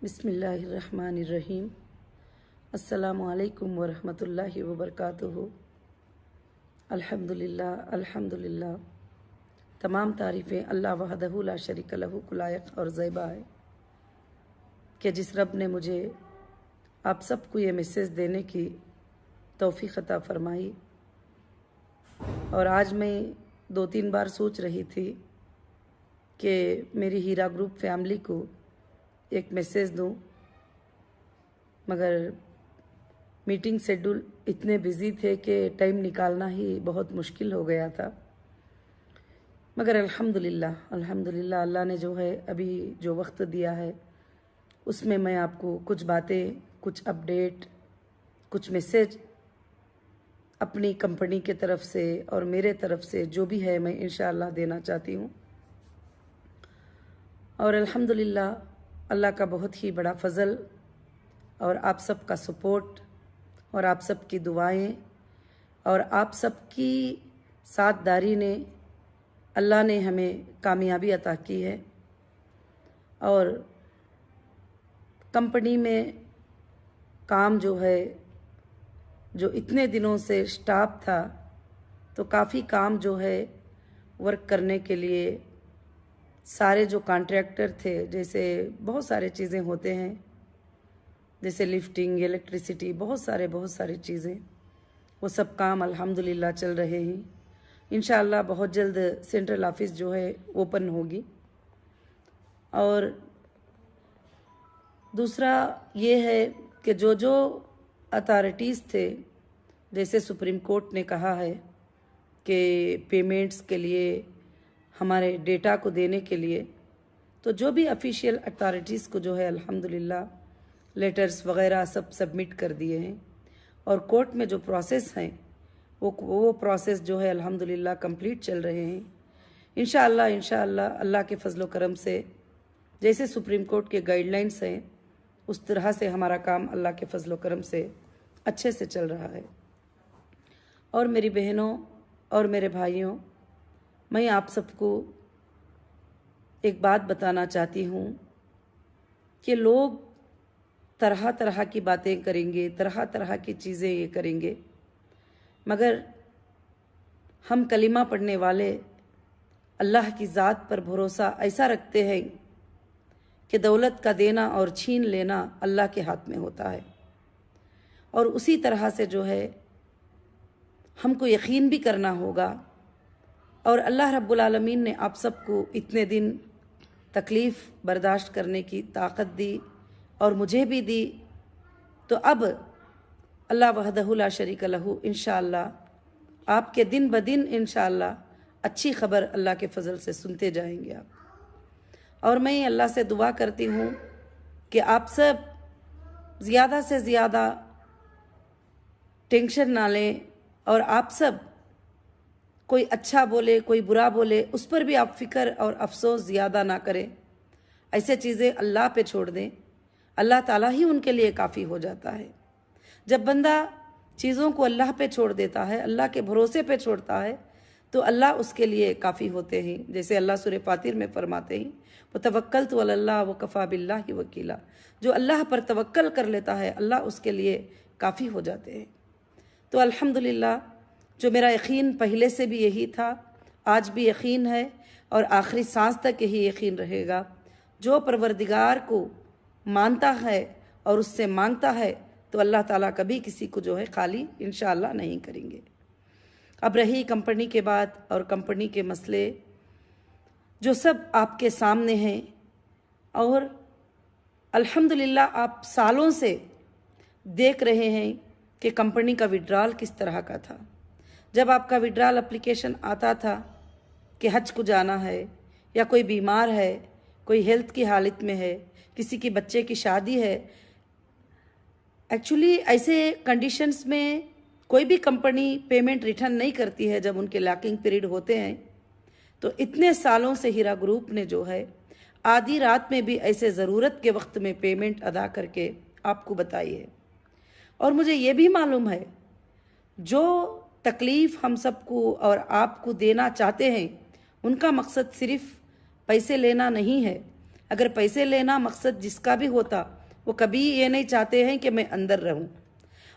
बिस्मिल्लाहिर्रहमानिर्रहीम। अस्सलामुअलैकुम वरहमतुल्लाहि वबरकातुहू। अल्हम्दुलिल्लाह अल्हम्दुलिल्लाह। तमाम तारीफ़ें अल्लाह वहदहू ला शरीक लहू को लायक और ज़ैबा है कि जिस रब ने मुझे आप सबको ये मैसेज देने की तौफ़ीक़ अता फ़रमाई। और आज मैं 2-3 बार सोच रही थी कि मेरी हीरा ग्रुप फैमिली को एक मैसेज दूं, मगर मीटिंग शेड्यूल इतने बिज़ी थे कि टाइम निकालना ही बहुत मुश्किल हो गया था। मगर अल्हम्दुलिल्लाह अल्हम्दुलिल्लाह अल्लाह ने जो है अभी जो वक्त दिया है उसमें मैं आपको कुछ बातें, कुछ अपडेट, कुछ मैसेज अपनी कंपनी के तरफ से और मेरे तरफ से जो भी है मैं इंशाअल्लाह देना चाहती हूँ। और अल्हम्दुलिल्लाह अल्लाह का बहुत ही बड़ा फ़ज़ल और आप सब का सपोर्ट और आप सब की दुआएं और आप सब की साथदारी ने अल्लाह ने हमें कामयाबी अता की है। और कंपनी में काम जो है, जो इतने दिनों से स्टाफ था, तो काफ़ी काम जो है वर्क करने के लिए सारे जो कॉन्ट्रैक्टर थे, जैसे बहुत सारे चीज़ें होते हैं, जैसे लिफ्टिंग, इलेक्ट्रिसिटी, बहुत सारी चीज़ें, वो सब काम अल्हम्दुलिल्लाह चल रहे हैं। इंशाअल्लाह बहुत जल्द सेंट्रल ऑफिस जो है ओपन होगी। और दूसरा ये है कि जो जो अथॉरिटीज़ थे, जैसे सुप्रीम कोर्ट ने कहा है कि पेमेंट्स के लिए, हमारे डेटा को देने के लिए, तो जो भी ऑफिशियल अथॉरिटीज़ को जो है अल्हम्दुलिल्लाह लेटर्स वगैरह सब सबमिट कर दिए हैं। और कोर्ट में जो प्रोसेस हैं वो प्रोसेस जो है अल्हम्दुलिल्लाह कंप्लीट चल रहे हैं। इंशाअल्लाह अल्लाह के फजलो करम से जैसे सुप्रीम कोर्ट के गाइडलाइंस हैं उस तरह से हमारा काम अल्लाह के फजलो करम से अच्छे से चल रहा है। और मेरी बहनों और मेरे भाइयों, मैं आप सबको एक बात बताना चाहती हूँ कि लोग तरह तरह की बातें करेंगे, तरह तरह की चीज़ें ये करेंगे, मगर हम कलिमा पढ़ने वाले अल्लाह की ज़ात पर भरोसा ऐसा रखते हैं कि दौलत का देना और छीन लेना अल्लाह के हाथ में होता है। और उसी तरह से जो है हमको यकीन भी करना होगा। और अल्लाह रब्बुल आलमीन ने आप सबको इतने दिन तकलीफ़ बर्दाश्त करने की ताकत दी और मुझे भी दी, तो अब अल्लाह वहदहू ला शरीक लहू इंशाअल्लाह आपके दिन ब दिन इंशाअल्लाह अच्छी खबर अल्लाह के फ़ज़ल से सुनते जाएंगे आप। और मैं अल्लाह से दुआ करती हूँ कि आप सब ज़्यादा से ज़्यादा टेंशन ना लें और आप सब कोई अच्छा बोले कोई बुरा बोले उस पर भी आप फ़िक्र और अफसोस ज़्यादा ना करें। ऐसे चीज़ें अल्लाह पे छोड़ दें, अल्लाह ताला ही उनके लिए काफ़ी हो जाता है। जब बंदा चीज़ों को अल्लाह पे छोड़ देता है, अल्लाह के भरोसे पे छोड़ता है, तो अल्लाह उसके लिए काफ़ी होते हैं। जैसे अल्लाह सूरह फातिर में फरमाते हैं, वो तवक्कलतु अलल्लाह व कफ़ा बिल्लाहि वकीला। जो अल्लाह पर तवक्कल कर लेता है अल्लाह उसके लिए काफ़ी हो जाते हैं। तो अल्हम्दुलिल्लाह जो मेरा यकीन पहले से भी यही था, आज भी यकीन है और आखिरी सांस तक यही यकीन रहेगा। जो परवरदिगार को मानता है और उससे मांगता है तो अल्लाह ताला कभी किसी को जो है खाली इंशाअल्लाह नहीं करेंगे। अब रही कंपनी के बात और कंपनी के मसले, जो सब आपके सामने हैं। और अल्हम्दुलिल्लाह आप सालों से देख रहे हैं कि कंपनी का विड्रॉल किस तरह का था। जब आपका विड्रॉल एप्लीकेशन आता था कि हज को जाना है या कोई बीमार है, कोई हेल्थ की हालत में है, किसी के बच्चे की शादी है, एक्चुअली ऐसे कंडीशंस में कोई भी कंपनी पेमेंट रिटर्न नहीं करती है जब उनके लॉकिंग पीरियड होते हैं। तो इतने सालों से हीरा ग्रुप ने जो है आधी रात में भी ऐसे ज़रूरत के वक्त में पेमेंट अदा करके आपको बताई है। और मुझे ये भी मालूम है जो तकलीफ़ हम सबको और आपको देना चाहते हैं उनका मकसद सिर्फ पैसे लेना नहीं है, अगर पैसे लेना मकसद जिसका भी होता, वो कभी ये नहीं चाहते हैं कि मैं अंदर रहूं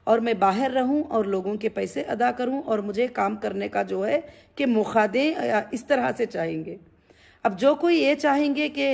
और मैं बाहर रहूं और लोगों के पैसे अदा करूं और मुझे काम करने का जो है कि मौका दें, इस तरह से चाहेंगे। अब जो कोई ये चाहेंगे कि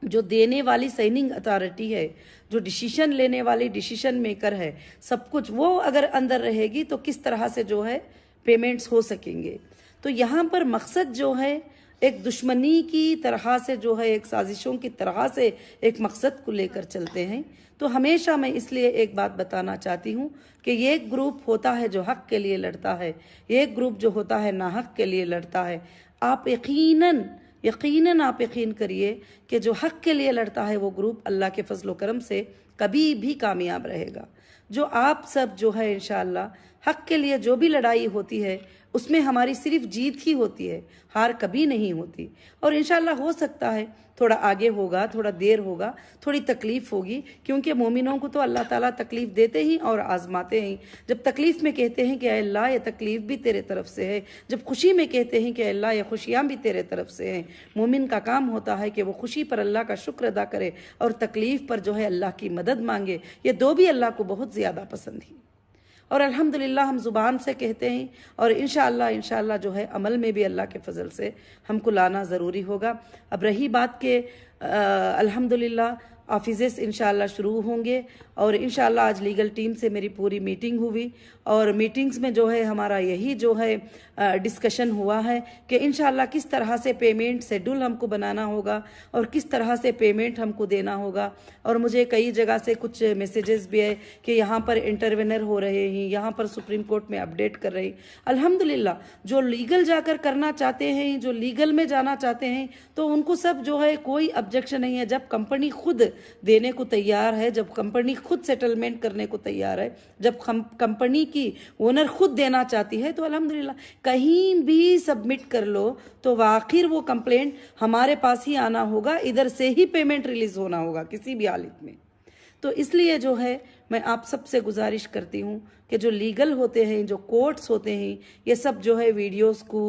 जो देने वाली साइनिंग अथॉरिटी है, जो डिसीजन लेने वाली डिसीजन मेकर है, सब कुछ वो अगर अंदर रहेगी तो किस तरह से जो है पेमेंट्स हो सकेंगे। तो यहाँ पर मकसद जो है एक दुश्मनी की तरह से जो है, एक साजिशों की तरह से एक मकसद को लेकर चलते हैं। तो हमेशा मैं इसलिए एक बात बताना चाहती हूँ कि ये एक ग्रुप होता है जो हक के लिए लड़ता है, ये एक ग्रुप जो होता है नाहक के लिए लड़ता है। आप यकीनन आप यकीन करिए कि जो हक के लिए लड़ता है वो ग्रुप अल्लाह के फजलो करम से कभी भी कामयाब रहेगा। जो आप सब जो है इंशाअल्लाह हक के लिए जो भी लड़ाई होती है उसमें हमारी सिर्फ जीत ही होती है, हार कभी नहीं होती। और इंशाअल्लाह हो सकता है थोड़ा आगे होगा, थोड़ा देर होगा, थोड़ी तकलीफ होगी, क्योंकि मोमिनों को तो अल्लाह ताला तकलीफ देते ही और आजमाते हैं। जब तकलीफ में कहते हैं कि अल्लाह ये तकलीफ भी तेरे तरफ से है, जब खुशी में कहते हैं कि अल्लाह ये खुशियाँ भी तेरे तरफ से हैं। मोमिन का काम होता है कि वो खुशी पर अल्लाह का शुक्र अदा करे और तकलीफ पर जो है अल्लाह की मदद मांगे। ये दो भी अल्लाह को बहुत ज़्यादा पसंद है और अल्हम्दुलिल्लाह हम ज़ुबान से कहते हैं और इंशाअल्लाह जो है अमल में भी अल्लाह के फजल से हमको लाना ज़रूरी होगा। अब रही बात के अल्हम्दुलिल्लाह ऑफिसेस इंशाअल्लाह शुरू होंगे और इंशाअल्लाह आज लीगल टीम से मेरी पूरी मीटिंग हुई और मीटिंग्स में जो है हमारा यही जो है डिस्कशन हुआ है कि इंशाअल्लाह किस तरह से पेमेंट शेड्यूल हमको बनाना होगा और किस तरह से पेमेंट हमको देना होगा। और मुझे कई जगह से कुछ मैसेजेस भी है कि यहाँ पर इंटरवेनर हो रहे हैं, यहाँ पर सुप्रीम कोर्ट में अपडेट कर रहे हैं। अल्हम्दुलिल्लाह जो लीगल जाकर करना चाहते हैं, जो लीगल में जाना चाहते हैं, तो उनको सब जो है कोई ऑब्जेक्शन नहीं है। जब कंपनी खुद देने को तैयार है, जब कंपनी खुद सेटलमेंट करने को तैयार है, जब कंपनी की ओनर खुद देना चाहती है, तो अल्हम्दुलिल्लाह कहीं भी सबमिट कर लो तो आखिर वो कंप्लेंट हमारे पास ही आना होगा, इधर से ही पेमेंट रिलीज होना होगा किसी भी हालत में। तो इसलिए जो है मैं आप सबसे गुजारिश करती हूँ कि जो लीगल होते हैं, जो कोर्ट्स होते हैं, ये सब जो है वीडियोस को,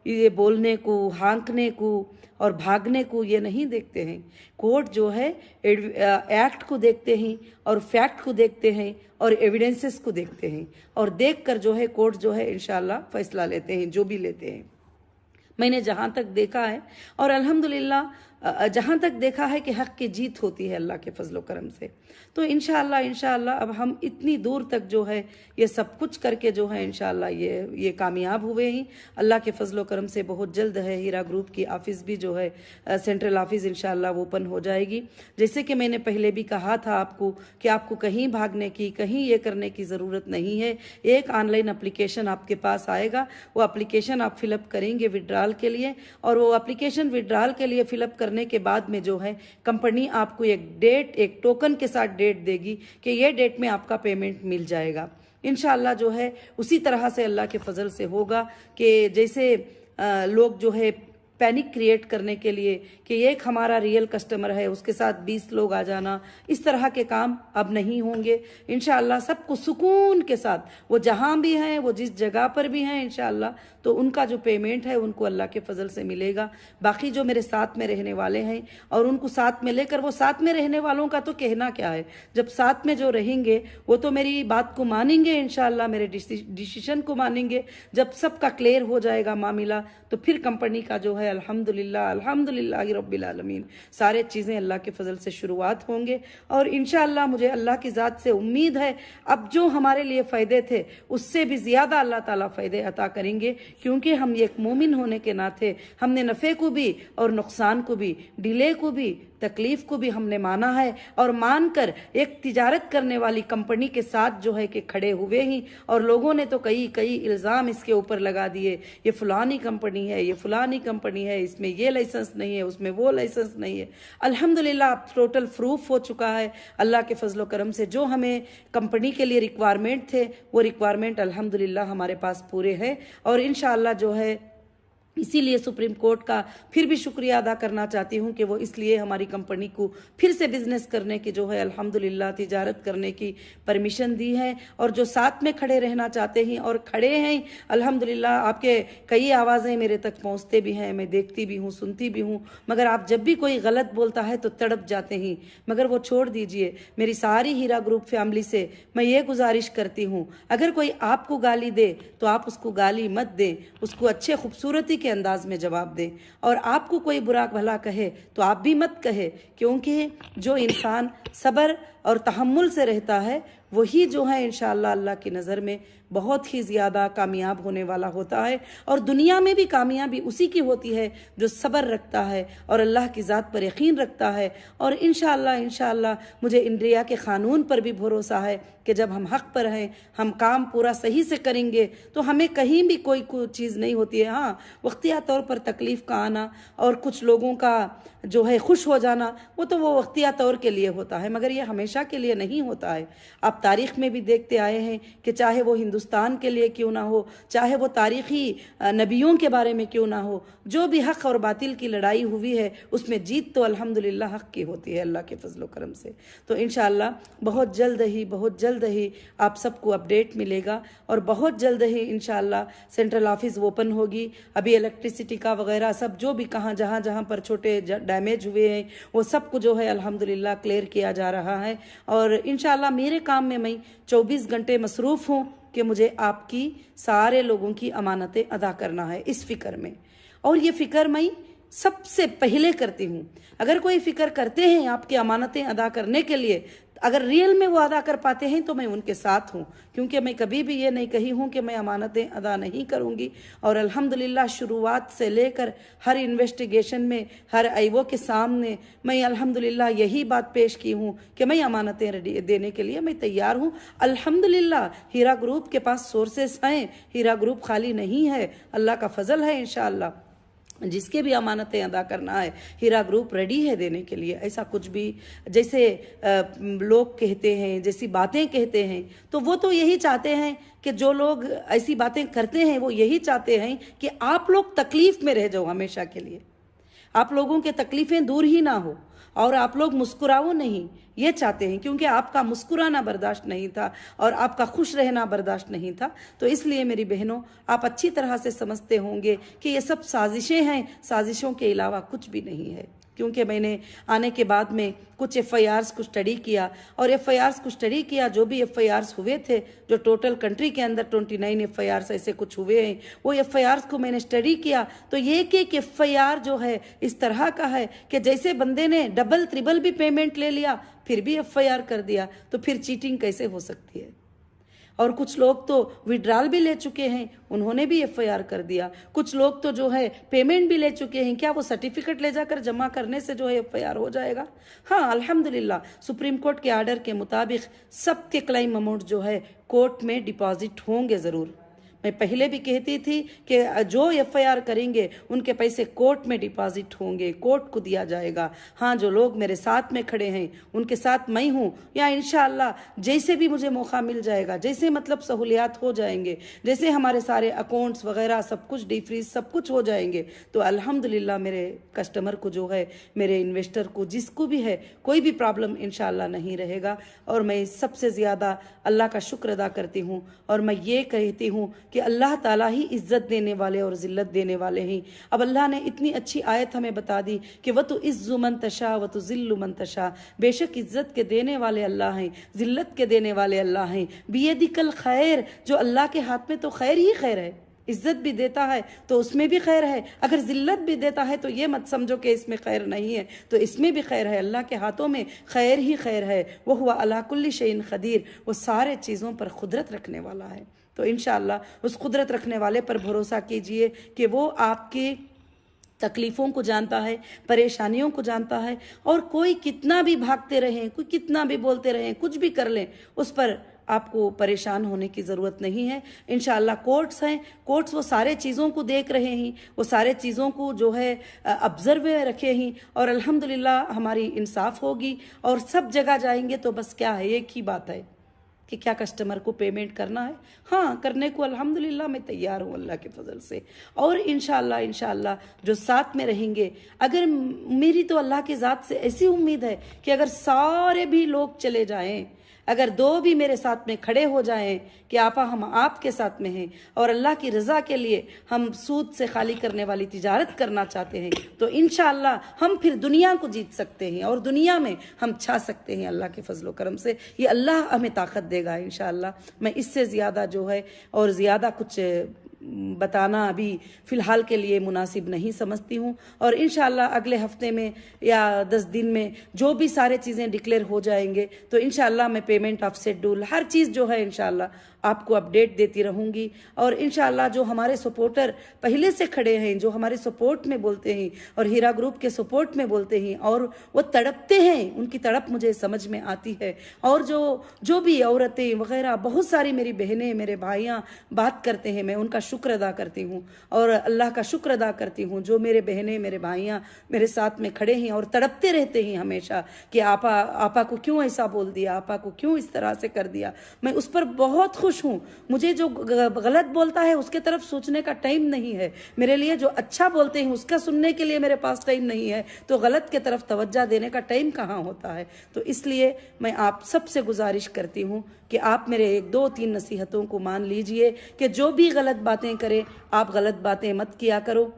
ये बोलने को, हाँकने को और भागने को ये नहीं देखते हैं। कोर्ट जो है एक्ट को देखते हैं और फैक्ट को देखते हैं और एविडेंसेस को देखते हैं और देखकर जो है कोर्ट जो है इंशाअल्लाह फैसला लेते हैं, जो भी लेते हैं। मैंने जहाँ तक देखा है और अल्हम्दुलिल्लाह जहाँ तक देखा है कि हक़ की जीत होती है अल्लाह के फजलो करम से। तो इंशाअल्लाह अब हम इतनी दूर तक जो है ये सब कुछ करके जो है इंशाअल्लाह ये कामयाब हुए हैं अल्लाह के फजलो करम से। बहुत जल्द है हीरा ग्रुप की ऑफिस भी जो है सेंट्रल ऑफिस इंशाअल्लाह ओपन हो जाएगी। जैसे कि मैंने पहले भी कहा था आपको कि आपको कहीं भागने की, कहीं ये करने की ज़रूरत नहीं है। एक ऑनलाइन एप्लीकेशन आपके पास आएगा, वो एप्लीकेशन आप फिलअप करेंगे विड्रॉल के लिए और वो एप्लीकेशन विड्रॉल के लिए फिलअप करने के बाद में जो है कंपनी आपको एक डेट, एक टोकन के साथ डेट देगी कि ये डेट में आपका पेमेंट मिल जाएगा। इंशाअल्लाह जो है उसी तरह से अल्लाह के फजल से होगा कि जैसे लोग जो है पैनिक क्रिएट करने के लिए कि एक हमारा रियल कस्टमर है उसके साथ 20 लोग आ जाना, इस तरह के काम अब नहीं होंगे। इंशाअल्लाह सबको सुकून के साथ, वो जहाँ भी हैं, वो जिस जगह पर भी हैं, इंशाअल्लाह तो उनका जो पेमेंट है उनको अल्लाह के फजल से मिलेगा। बाकी जो मेरे साथ में रहने वाले हैं और उनको साथ में लेकर, वो साथ में रहने वालों का तो कहना क्या है, जब साथ में जो रहेंगे वो तो मेरी बात को मानेंगे इंशाअल्लाह, मेरे डिसीजन को मानेंगे। जब सबका क्लियर हो जाएगा मामला तो फिर कंपनी का जो है अल्हम्दुलिल्लाह रब्बिल आलमीन सारे चीज़ें अल्लाह के फजल से शुरुआत होंगे। और इंशाअल्लाह मुझे अल्लाह की ज़ात से उम्मीद है अब जो हमारे लिए फ़ायदे थे उससे भी ज़्यादा अल्लाह ताला फ़ायदे अता करेंगे, क्योंकि हम एक मोमिन होने के नाते हमने नफ़े को भी और नुकसान को भी, डिले को भी, तकलीफ को भी हमने माना है और मानकर एक तिजारत करने वाली कंपनी के साथ जो है कि खड़े हुए ही। और लोगों ने तो कई इल्ज़ाम इसके ऊपर लगा दिए, ये फलानी कंपनी है, ये फलानी कंपनी है, इसमें ये लाइसेंस नहीं है, उसमें वो लाइसेंस नहीं है। अल्हम्दुलिल्लाह अब टोटल प्रूफ हो चुका है अल्लाह के फजलो करम से। जो हमें कंपनी के लिए रिक्वायरमेंट थे वो रिक्वायरमेंट अल्हम्दुलिल्लाह हमारे पास पूरे हैं और इंशाअल्लाह जो है इसीलिए सुप्रीम कोर्ट का फिर भी शुक्रिया अदा करना चाहती हूँ कि वो इसलिए हमारी कंपनी को फिर से बिजनेस करने की जो है अल्हम्दुलिल्लाह तिजारत करने की परमिशन दी है। और जो साथ में खड़े रहना चाहते हैं और खड़े हैं, अल्हम्दुलिल्लाह आपके कई आवाज़ें मेरे तक पहुँचते भी हैं, मैं देखती भी हूँ, सुनती भी हूँ, मगर आप जब भी कोई गलत बोलता है तो तड़प जाते हैं। मगर वो छोड़ दीजिए। मेरी सारी हीरा ग्रुप फैमिली से मैं ये गुजारिश करती हूँ, अगर कोई आपको गाली दे तो आप उसको गाली मत दें, उसको अच्छे खूबसूरती के अंदाज में जवाब दें। और आपको कोई बुरा भला कहे तो आप भी मत कहे, क्योंकि जो इंसान सब्र और तहम्मुल से रहता है वही जो है इंशाअल्लाह अल्लाह की नज़र में बहुत ही ज़्यादा कामयाब होने वाला होता है। और दुनिया में भी कामयाबी उसी की होती है जो सब्र रखता है और अल्लाह की ज़ात पर यकीन रखता है। और इंशाअल्लाह मुझे इंडिया के क़ानून पर भी भरोसा है कि जब हम हक़ पर हैं, हम काम पूरा सही से करेंगे तो हमें कहीं भी कोई चीज़ नहीं होती है। हाँ, वक्तिया तौर पर तकलीफ़ का आना और कुछ लोगों का जो है खुश हो जाना, वो वक्तिया तौर के लिए होता है, मगर ये हमेशा के लिए नहीं होता है। आप तारीख़ में भी देखते आए हैं कि चाहे वो हिंदुस्तान के लिए क्यों ना हो, चाहे वो तारीख़ी नबियों के बारे में क्यों ना हो, जो भी हक़ और बातिल की लड़ाई हुई है उसमें जीत तो अल्हम्दुलिल्लाह हक़ की होती है अल्लाह के फजल करम से। तो इंशाअल्लाह बहुत जल्द ही आप सबको अपडेट मिलेगा और बहुत जल्द ही इंशाअल्लाह सेंट्रल ऑफिस ओपन होगी। अभी इलेक्ट्रिसिटी का वगैरह सब जो भी जहाँ पर छोटे डैमेज हुए हैं वो सब को जो है अल्हम्दुलिल्लाह क्लियर किया जा रहा है। और इंशाअल्लाह मेरे काम में मैं 24 घंटे मसरूफ़ हूँ कि मुझे आपकी सारे लोगों की अमानतें अदा करना है इस फ़िक्र में। और ये फ़िक्र मैं सबसे पहले करती हूँ। अगर कोई फ़िक्र करते हैं आपकी अमानतें अदा करने के लिए, अगर रियल में वो अदा कर पाते हैं तो मैं उनके साथ हूँ, क्योंकि मैं कभी भी ये नहीं कही हूँ कि मैं अमानतें अदा नहीं करूँगी। और अल्हम्दुलिल्लाह शुरुआत से लेकर हर इन्वेस्टिगेशन में, हर आईओ के सामने मैं अल्हम्दुलिल्लाह यही बात पेश की हूँ कि मैं अमानतें देने के लिए मैं तैयार हूँ। अल्हम्दुलिल्लाह हीरा ग्रुप के पास सोर्सेस हैं, हीरा ग्रुप खाली नहीं है, अल्लाह का फजल है। इंशाअल्लाह जिसके भी अमानतें अदा करना है हीरा ग्रुप रेडी है देने के लिए। ऐसा कुछ भी जैसे लोग कहते हैं, जैसी बातें कहते हैं, तो वो तो यही चाहते हैं कि जो लोग ऐसी बातें करते हैं वो यही चाहते हैं कि आप लोग तकलीफ में रह जाओ हमेशा के लिए, आप लोगों के तकलीफ़ें दूर ही ना हो और आप लोग मुस्कुराओ नहीं, ये चाहते हैं, क्योंकि आपका मुस्कुराना बर्दाश्त नहीं था और आपका खुश रहना बर्दाश्त नहीं था। तो इसलिए मेरी बहनों, आप अच्छी तरह से समझते होंगे कि ये सब साजिशें हैं, साजिशों के अलावा कुछ भी नहीं है। क्योंकि मैंने आने के बाद में कुछ FIRs को स्टडी किया और FIRs को स्टडी किया, जो भी FIRs हुए थे, जो टोटल कंट्री के अंदर 29 FIRs ऐसे कुछ हुए हैं, वो FIRs को मैंने स्टडी किया तो ये एक FIR जो है इस तरह का है कि जैसे बंदे ने डबल ट्रिबल भी पेमेंट ले लिया फिर भी FIR कर दिया, तो फिर चीटिंग कैसे हो सकती है। और कुछ लोग तो विड्रॉल भी ले चुके हैं, उन्होंने भी FIR कर दिया। कुछ लोग तो जो है पेमेंट भी ले चुके हैं, क्या वो सर्टिफिकेट ले जाकर जमा करने से जो है FIR हो जाएगा? हाँ, अल्हम्दुलिल्लाह सुप्रीम कोर्ट के आर्डर के मुताबिक सबके क्लेम अमाउंट जो है कोर्ट में डिपॉजिट होंगे ज़रूर। मैं पहले भी कहती थी कि जो FIR करेंगे उनके पैसे कोर्ट में डिपॉजिट होंगे, कोर्ट को दिया जाएगा। हाँ, जो लोग मेरे साथ में खड़े हैं उनके साथ मैं हूँ, या इंशाअल्लाह जैसे भी मुझे मौका मिल जाएगा, जैसे मतलब सहूलियात हो जाएंगे, जैसे हमारे सारे अकाउंट्स वगैरह सब कुछ डीफ्रीज सब कुछ हो जाएंगे, तो अल्हम्दुलिल्लाह मेरे कस्टमर को जो है, मेरे इन्वेस्टर को, जिसको भी है, कोई भी प्रॉब्लम इंशाअल्लाह नहीं रहेगा। और मैं सबसे ज़्यादा अल्लाह का शुक्र अदा करती हूँ और मैं ये कहती हूँ कि अल्लाह ताला ही इज़्ज़त देने वाले और ज़िल्लत देने वाले हैं। अब अल्लाह ने इतनी अच्छी आयत हमें बता दी कि वह तो इज़्ज़ु मन तशा व तो ज़िल्लु मन तशा, बेशक इज़्ज़त के देने वाले अल्लाह हैं, ज़िल्लत के देने वाले अल्लाह हैं। बियदिकल खैर, जो अल्लाह के हाथ में तो खैर ही खैर है। इज़्ज़त भी देता है तो उसमें भी खैर है, अगर ज़िल्लत भी देता है तो ये मत समझो कि इसमें खैर नहीं है, तो इसमें भी खैर है। अल्लाह के हाथों में खैर ही खैर है। वो हुआ अला कुल्ली शैइन क़दीर, वो सारे चीज़ों पर कुदरत रखने वाला है। तो इंशाअल्लाह उस कुदरत रखने वाले पर भरोसा कीजिए कि वो आपकी तकलीफ़ों को जानता है, परेशानियों को जानता है। और कोई कितना भी भागते रहें, कोई कितना भी बोलते रहें, कुछ भी कर लें, उस पर आपको परेशान होने की ज़रूरत नहीं है। इंशाअल्लाह कोर्ट्स हैं, कोर्ट्स वो सारे चीज़ों को देख रहे हैं, वो सारे चीज़ों को जो है ऑब्ज़र्व रखे हैं और अल्हम्दुलिल्लाह हमारी इंसाफ होगी। और सब जगह जाएंगे तो बस क्या है, एक ही बात है, कि क्या कस्टमर को पेमेंट करना है। हाँ, करने को अल्हम्दुलिल्लाह मैं तैयार हूँ अल्लाह के फजल से। और इंशाअल्लाह जो साथ में रहेंगे, अगर मेरी तो अल्लाह की ज़ात से ऐसी उम्मीद है कि अगर सारे भी लोग चले जाएं, अगर दो भी मेरे साथ में खड़े हो जाएं कि आपा हम आपके साथ में हैं और अल्लाह की रज़ा के लिए हम सूद से खाली करने वाली तिजारत करना चाहते हैं, तो इंशाअल्लाह हम फिर दुनिया को जीत सकते हैं और दुनिया में हम छा सकते हैं अल्लाह के फजलो करम से। ये अल्लाह हमें ताकत देगा इंशाअल्लाह। मैं इससे ज़्यादा जो है और ज़्यादा कुछ बताना अभी फ़िलहाल के लिए मुनासिब नहीं समझती हूँ। और इंशाअल्लाह अगले हफ्ते में या 10 दिन में जो भी सारे चीज़ें डिक्लेयर हो जाएंगे तो इंशाअल्लाह मैं पेमेंट ऑफ शेड्यूल हर चीज़ जो है इंशाअल्लाह आपको अपडेट देती रहूँगी। और इंशाअल्लाह जो हमारे सपोर्टर पहले से खड़े हैं, जो हमारे सपोर्ट में बोलते हैं और हीरा ग्रुप के सपोर्ट में बोलते हैं और वो तड़पते हैं, उनकी तड़प मुझे समझ में आती है। और जो भी औरतें वगैरह बहुत सारी मेरी बहनें मेरे भाइयाँ बात करते हैं, मैं उनका शुक्र अदा करती हूँ और अल्लाह का शुक्र अदा करती हूँ जो मेरे बहनें मेरे भाइयाँ मेरे साथ में खड़े हैं और तड़पते रहते हैं हमेशा कि आपा को क्यों ऐसा बोल दिया, आपा को क्यों इस तरह से कर दिया। मैं उस पर बहुत खुश हूँ। मुझे जो गलत बोलता है उसके तरफ सोचने का टाइम नहीं है मेरे लिए, जो अच्छा बोलते हैं उसका सुनने के लिए मेरे पास टाइम नहीं है, तो गलत के तरफ तवज्जो देने का टाइम कहाँ होता है। तो इसलिए मैं आप सबसे गुजारिश करती हूँ कि आप मेरे 1-2-3 नसीहतों को मान लीजिए कि जो भी गलत बातें करे आप गलत बातें मत किया करो।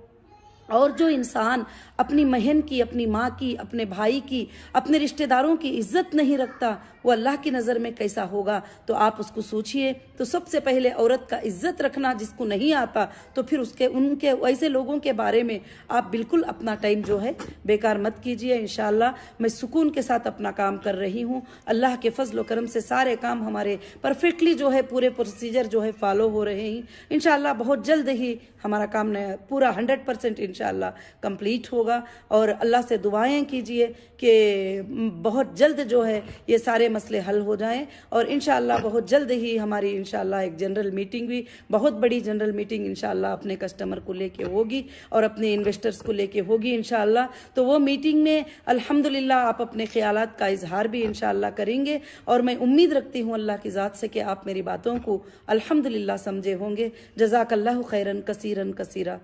और जो इंसान अपनी बहन की, अपनी माँ की, अपने भाई की, अपने रिश्तेदारों की इज्जत नहीं रखता वो अल्लाह की नज़र में कैसा होगा, तो आप उसको सोचिए। तो सबसे पहले औरत का इज्जत रखना जिसको नहीं आता, तो फिर उनके ऐसे लोगों के बारे में आप बिल्कुल अपना टाइम जो है बेकार मत कीजिए। इंशाअल्लाह मैं सुकून के साथ अपना काम कर रही हूँ। अल्लाह के फजल करम से सारे काम हमारे परफेक्टली जो है पूरे प्रोसीजर जो है फॉलो हो रहे हैं। इंशाअल्लाह बहुत जल्द ही हमारा काम पूरा 100% इंशाअल्लाह कंप्लीट होगा। और अल्लाह से दुआएं कीजिए कि बहुत जल्द जो है ये सारे मसले हल हो जाएं और इंशाअल्लाह बहुत जल्द ही हमारी इंशाअल्लाह एक जनरल मीटिंग भी, बहुत बड़ी जनरल मीटिंग इंशाअल्लाह अपने कस्टमर को लेके होगी और अपने इन्वेस्टर्स को लेके होगी इंशाअल्लाह। तो वो मीटिंग में अल्हम्दुलिल्लाह आप अपने ख्यालात का इजहार भी इंशाअल्लाह करेंगे और मैं उम्मीद रखती हूँ अल्लाह की ज़ात से कि आप मेरी बातों को अल्हम्दुलिल्लाह समझे होंगे। जज़ाकल्लाहु खैरन कसीरन कसीरा।